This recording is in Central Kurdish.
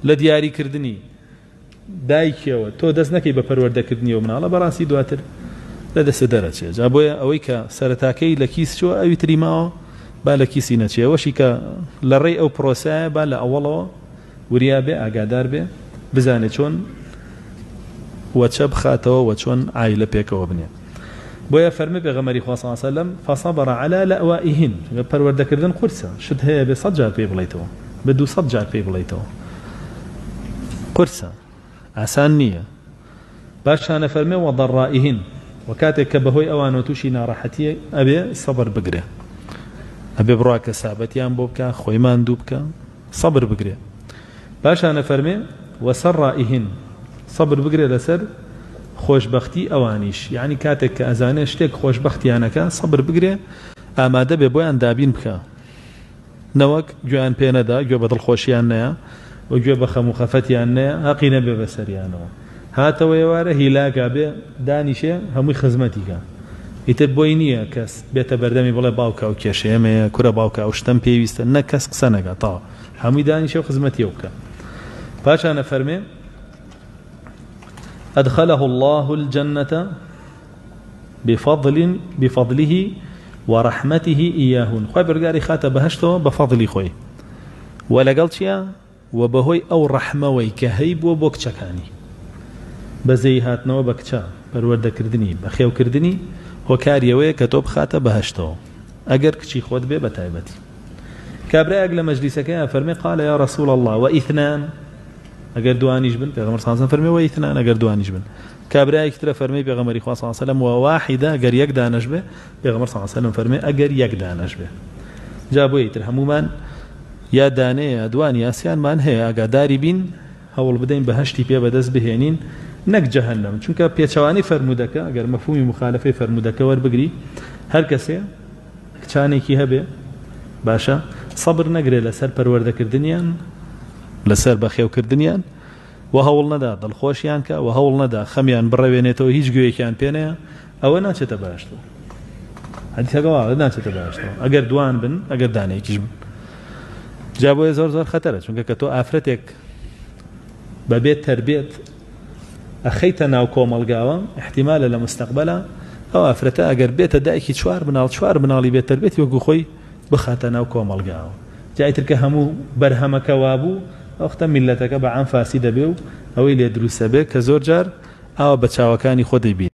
لە دیاریکردنی دایکەوە تۆ دەست نەکەی بە پەروەردەکردنیەوە مناڵە بەڕاستی دواتر لە دەستە دەرەچێت جا بۆیە ئەوەی کە سەرەتاکەی لە کیس چوە ئەوی تری ماوە با لە کیسی نەچێ ئەوەشی کە لە ڕێی ئەو پرۆسایە با لە ئەوڵەوە وریا بێ ئاگادار بێ بزانێت چۆن وەچە بخاتەوە و چۆن عایلە پێکەوە بنێ بۆیە فەرمی پێغەمبەری خوا صلی الله علیه و سلم فصبر على لأوائهن پەروەردەکردن قورسە شت هەیە بێ 100 جار پێی بڵێیتەوە بە 200 جار پێی بڵێیتەوە قورسە ئاسان نییە باشانە فەرمێ وضرائهن وكاتێک کە بەهۆی ئەوانە تووشی ناڕەحەتیە ئەبێ سەبر بگرێ ئەبێ بڕوا کەسابەتیان بۆ بکە خۆی ماندوو بکە سەبر بگرێ باشانە فەرمێ وسەڕائهن سەبر بگرێ لەسەر خۆشبەختی ئەوانیش یعنی کاتێک کە ئەزانێ شتێک خۆشبەختیانەکە سەبر بگرێ ئامادە بێ بۆیان دابین بکە نەوەک گوێیان پێ نەدا گوێ بە دڵخۆشییان نەیە و گوێ بە خەم و خەفەتیان نەیە حەقی نەبێ بەسەریانەوە هاتەوە ێوارە هیلاگا بێ دانیشێ هەمووی خزمەتیکە ئیتر بۆی نییە کەس بێتە بەردەمی بڵێ باوکە و کێشەیەمەیە کورە باوکە ئەو شتەم پێویستە نە کەس قسە نەگا تاوە هەمووی دانیشێ و خزمەتیە بکە پاشانە فەرمێ أدخله الله الجنة بفضله ورحمته إياهن خوي برقاري خاطة بهشتو بفضلي خوي ولقل شيا وبهوي أو رحمة ويكهيب وبوكتشكاني بزي هاتنو بكتشا برورد كردني بخيو كردني وكاريوي كتوب خاطة بهشتو أجر كشي خود بي بتايبتي كابرا أقل مجلسك يا فرمي قال يا رسول الله وإثنان اگر دوانیش بن پیغمبر صلی الله علیه و فرمی و اثنان اگر دوانیش بن کابرای کتر فرمی پیغمبر خدا صلی الله علیه و سلم و واحده اگر یک دانش به پیغمبر صلی الله علیه و فرمی اگر یک دانش به جابوی تر همومان یا دانه یا دوانی اسیان من هي اگاداری بین هول بدین بهشتی پی بدز بهینین نک جهنم چونکه پیچوانی فرمودکه اگر مفهومی مخالفه فرمودکه ور بگری هر کسی چانه کی هبه باشا صبر نگره لسر پروردەکردنیان لەسەر بەخێوکردنیان و هەوڵ نەدا دڵخۆشیان کە و هەوڵ نەدا خەمیان بڕەوێنێتەوە هیچ گوێیەکیان پێ نەیە ئەوە ناچێتە باشتەوە حەدیثەکە ناچێتە باشتەوە ئەگەر دوان بن ئەگەر دانەیەکیش بن جا بۆیە زۆر زۆر خەتەرە چونکە کە تۆ ئافرەتێک بەبێت تەربێت ئەخەیتە ناو کۆمەڵگاوە احتیمالە لە مستەقبەلە ئەو ئافرەتە ئەگەر بێتە دایکی چوار مناڵی بێت تەربێت وەکو خۆی بخاتە ناو کۆمەڵگاوە جایتر کە هەموو بەرهەمەکە وابوو ئەوختە میلەتەکە بە عام فاسی دەبێ و ئەوەی لێ دروستە بێ کە زۆر جار ئەوە بە چاوەکانی خۆ دەیبین